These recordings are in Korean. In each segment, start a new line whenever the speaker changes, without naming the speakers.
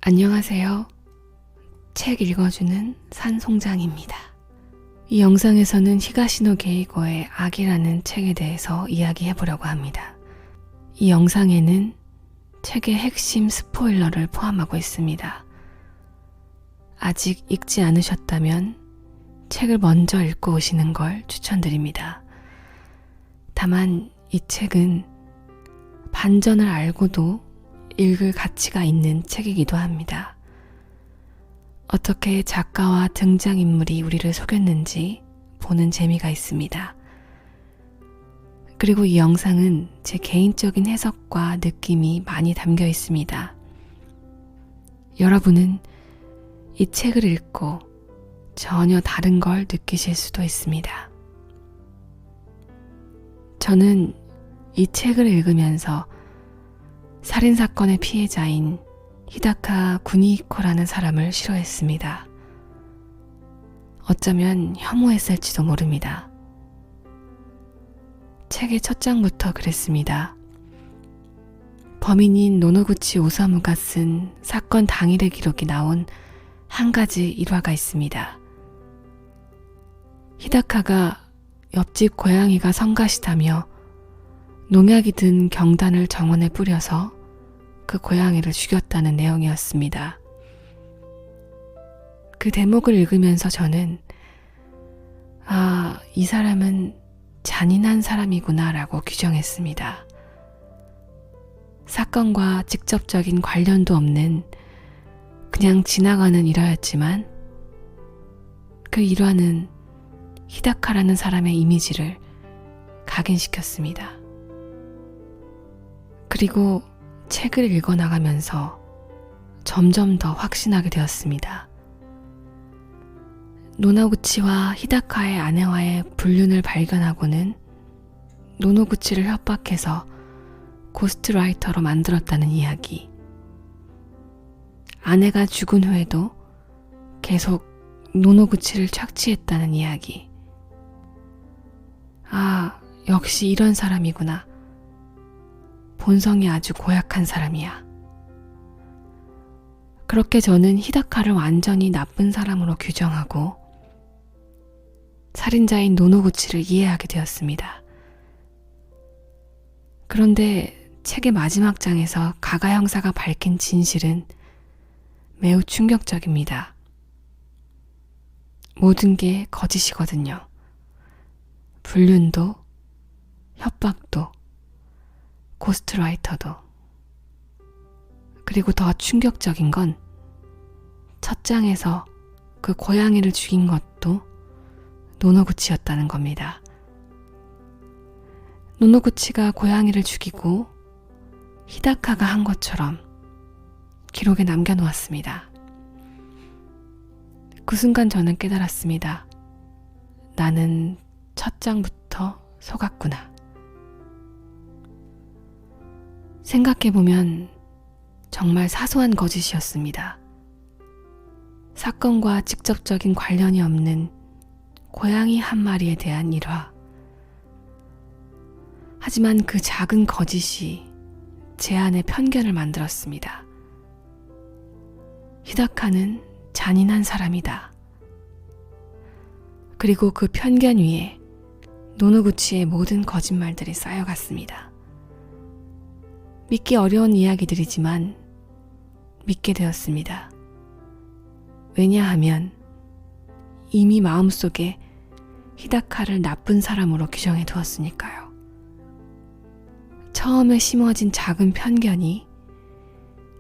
안녕하세요. 책 읽어주는 산송장입니다. 이 영상에서는 히가시노 게이고의 악이라는 책에 대해서 이야기해보려고 합니다. 이 영상에는 책의 핵심 스포일러를 포함하고 있습니다. 아직 읽지 않으셨다면 책을 먼저 읽고 오시는 걸 추천드립니다. 다만 이 책은 반전을 알고도 읽을 가치가 있는 책이기도 합니다. 어떻게 작가와 등장인물이 우리를 속였는지 보는 재미가 있습니다. 그리고 이 영상은 제 개인적인 해석과 느낌이 많이 담겨 있습니다. 여러분은 이 책을 읽고 전혀 다른 걸 느끼실 수도 있습니다. 저는 이 책을 읽으면서 살인사건의 피해자인 히다카 구니히코라는 사람을 싫어했습니다. 어쩌면 혐오했을지도 모릅니다. 책의 첫 장부터 그랬습니다. 범인인 노노구치 오사무가 쓴 사건 당일의 기록이 나온 한 가지 일화가 있습니다. 히다카가 옆집 고양이가 성가시다며 농약이 든 경단을 정원에 뿌려서 그 고양이를 죽였다는 내용이었습니다. 그 대목을 읽으면서 저는 이 사람은 잔인한 사람이구나 라고 규정했습니다. 사건과 직접적인 관련도 없는 그냥 지나가는 일화였지만 그 일화는 히다카라는 사람의 이미지를 각인시켰습니다. 그리고 책을 읽어나가면서 점점 더 확신하게 되었습니다. 노노구치와 히다카의 아내와의 불륜을 발견하고는 노노구치를 협박해서 고스트라이터로 만들었다는 이야기. 아내가 죽은 후에도 계속 노노구치를 착취했다는 이야기. 역시 이런 사람이구나. 본성이 아주 고약한 사람이야. 그렇게 저는 히다카를 완전히 나쁜 사람으로 규정하고 살인자인 노노구치를 이해하게 되었습니다. 그런데 책의 마지막 장에서 가가 형사가 밝힌 진실은 매우 충격적입니다. 모든 게 거짓이거든요. 불륜도, 협박도, 고스트라이터도. 그리고 더 충격적인 건 첫 장에서 그 고양이를 죽인 것도 노노구치였다는 겁니다. 노노구치가 고양이를 죽이고 히다카가 한 것처럼 기록에 남겨놓았습니다. 그 순간 저는 깨달았습니다. 나는 첫 장부터 속았구나. 생각해보면 정말 사소한 거짓이었습니다. 사건과 직접적인 관련이 없는 고양이 한 마리에 대한 일화. 하지만 그 작은 거짓이 제 안에 편견을 만들었습니다. 히다카는 잔인한 사람이다. 그리고 그 편견 위에 노노구치의 모든 거짓말들이 쌓여갔습니다. 믿기 어려운 이야기들이지만 믿게 되었습니다. 왜냐하면 이미 마음속에 히다카를 나쁜 사람으로 규정해 두었으니까요. 처음에 심어진 작은 편견이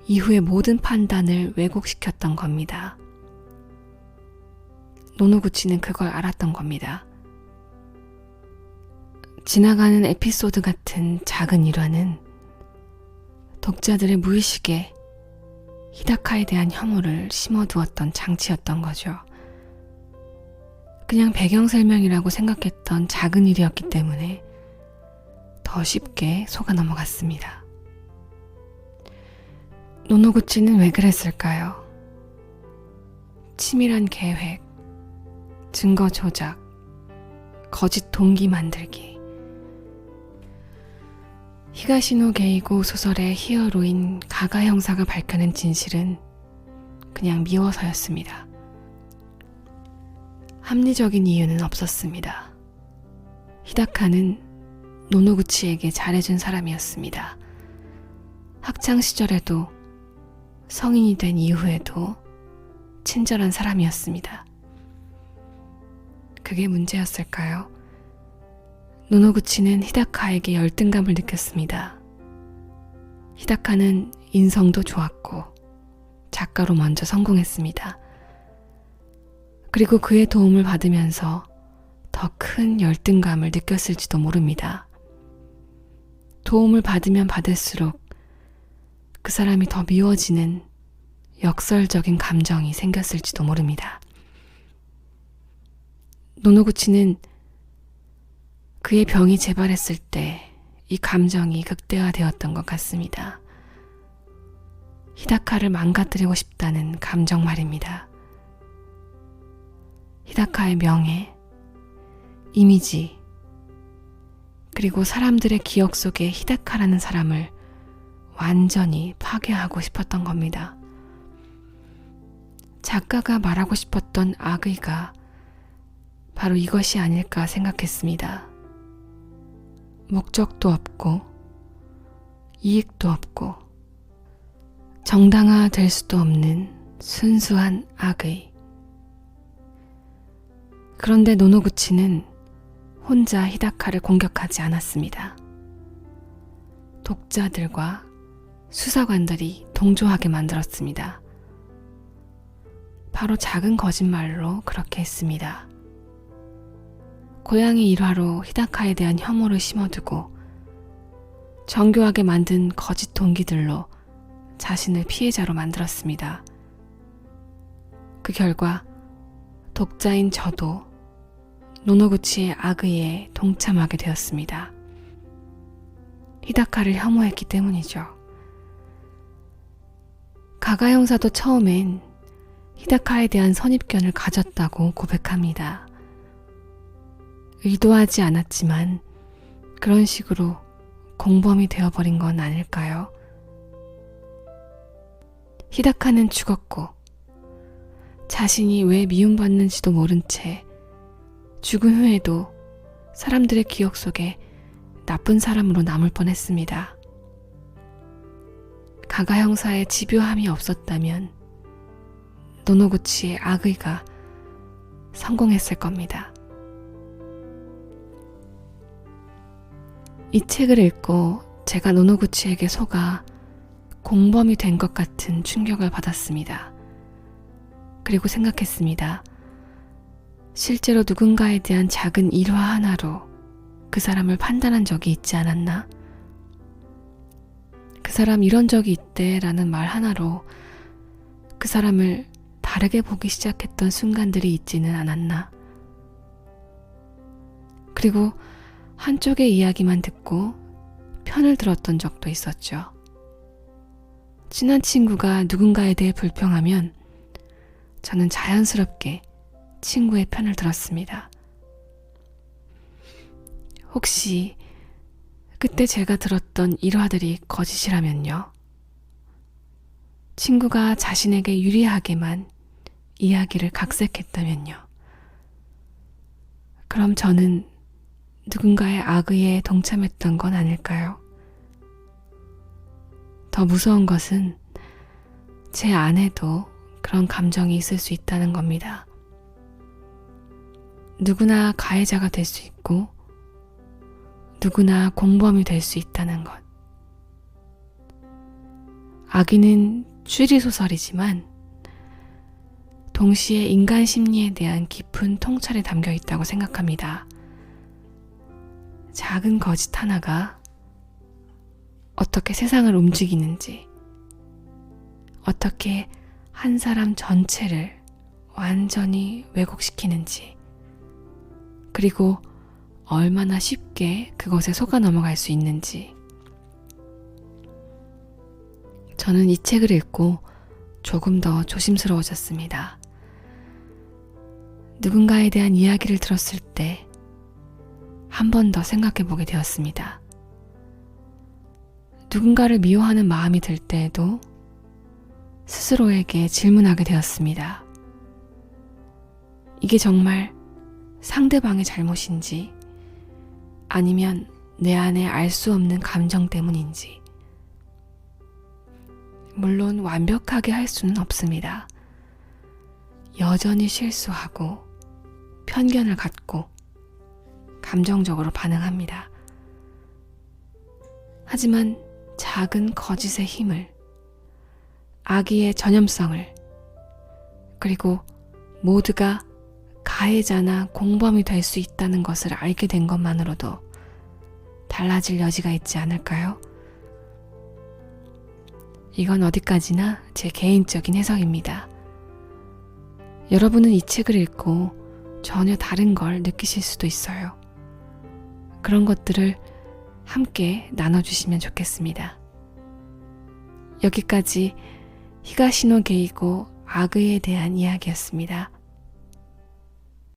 이후의 모든 판단을 왜곡시켰던 겁니다. 노노구치는 그걸 알았던 겁니다. 지나가는 에피소드 같은 작은 일화는 독자들의 무의식에 히다카에 대한 혐오를 심어두었던 장치였던 거죠. 그냥 배경 설명이라고 생각했던 작은 일이었기 때문에 더 쉽게 속아 넘어갔습니다. 노노구치는 왜 그랬을까요? 치밀한 계획, 증거 조작, 거짓 동기 만들기. 히가시노 게이고 소설의 히어로인 가가 형사가 밝혀낸 진실은 그냥 미워서였습니다. 합리적인 이유는 없었습니다. 히다카는 노노구치에게 잘해준 사람이었습니다. 학창 시절에도 성인이 된 이후에도 친절한 사람이었습니다. 그게 문제였을까요? 노노구치는 히다카에게 열등감을 느꼈습니다. 히다카는 인성도 좋았고 작가로 먼저 성공했습니다. 그리고 그의 도움을 받으면서 더 큰 열등감을 느꼈을지도 모릅니다. 도움을 받으면 받을수록 그 사람이 더 미워지는 역설적인 감정이 생겼을지도 모릅니다. 노노구치는 그의 병이 재발했을 때 이 감정이 극대화되었던 것 같습니다. 히다카를 망가뜨리고 싶다는 감정 말입니다. 히다카의 명예, 이미지, 그리고 사람들의 기억 속에 히다카라는 사람을 완전히 파괴하고 싶었던 겁니다. 작가가 말하고 싶었던 악의가 바로 이것이 아닐까 생각했습니다. 목적도 없고 이익도 없고 정당화될 수도 없는 순수한 악의. 그런데 노노구치는 혼자 히다카를 공격하지 않았습니다. 독자들과 수사관들이 동조하게 만들었습니다. 바로 작은 거짓말로 그렇게 했습니다. 고양이 일화로 히다카에 대한 혐오를 심어두고 정교하게 만든 거짓 동기들로 자신을 피해자로 만들었습니다. 그 결과 독자인 저도 노노구치의 악의에 동참하게 되었습니다. 히다카를 혐오했기 때문이죠. 가가 형사도 처음엔 히다카에 대한 선입견을 가졌다고 고백합니다. 의도하지 않았지만 그런 식으로 공범이 되어버린 건 아닐까요? 히다카는 죽었고 자신이 왜 미움받는지도 모른 채 죽은 후에도 사람들의 기억 속에 나쁜 사람으로 남을 뻔했습니다. 가가 형사의 집요함이 없었다면 노노구치의 악의가 성공했을 겁니다. 이 책을 읽고 제가 노노구치에게 속아 공범이 된 것 같은 충격을 받았습니다. 그리고 생각했습니다. 실제로 누군가에 대한 작은 일화 하나로 그 사람을 판단한 적이 있지 않았나? 그 사람 이런 적이 있대 라는 말 하나로 그 사람을 다르게 보기 시작했던 순간들이 있지는 않았나? 그리고 한쪽의 이야기만 듣고 편을 들었던 적도 있었죠. 친한 친구가 누군가에 대해 불평하면 저는 자연스럽게 친구의 편을 들었습니다. 혹시 그때 제가 들었던 일화들이 거짓이라면요? 친구가 자신에게 유리하게만 이야기를 각색했다면요? 그럼 저는 누군가의 악의에 동참했던 건 아닐까요? 더 무서운 것은 제 안에도 그런 감정이 있을 수 있다는 겁니다. 누구나 가해자가 될 수 있고 누구나 공범이 될 수 있다는 것. 악의는 추리소설이지만 동시에 인간 심리에 대한 깊은 통찰이 담겨 있다고 생각합니다. 작은 거짓 하나가 어떻게 세상을 움직이는지, 어떻게 한 사람 전체를 완전히 왜곡시키는지, 그리고 얼마나 쉽게 그것에 속아 넘어갈 수 있는지. 저는 이 책을 읽고 조금 더 조심스러워졌습니다. 누군가에 대한 이야기를 들었을 때 한 번 더 생각해 보게 되었습니다. 누군가를 미워하는 마음이 들 때에도 스스로에게 질문하게 되었습니다. 이게 정말 상대방의 잘못인지 아니면 내 안에 알 수 없는 감정 때문인지. 물론 완벽하게 할 수는 없습니다. 여전히 실수하고 편견을 갖고 감정적으로 반응합니다. 하지만 작은 거짓의 힘을, 악의의 전염성을, 그리고 모두가 가해자나 공범이 될 수 있다는 것을 알게 된 것만으로도 달라질 여지가 있지 않을까요? 이건 어디까지나 제 개인적인 해석입니다. 여러분은 이 책을 읽고 전혀 다른 걸 느끼실 수도 있어요. 그런 것들을 함께 나눠주시면 좋겠습니다. 여기까지 히가시노 게이고 악의에 대한 이야기였습니다.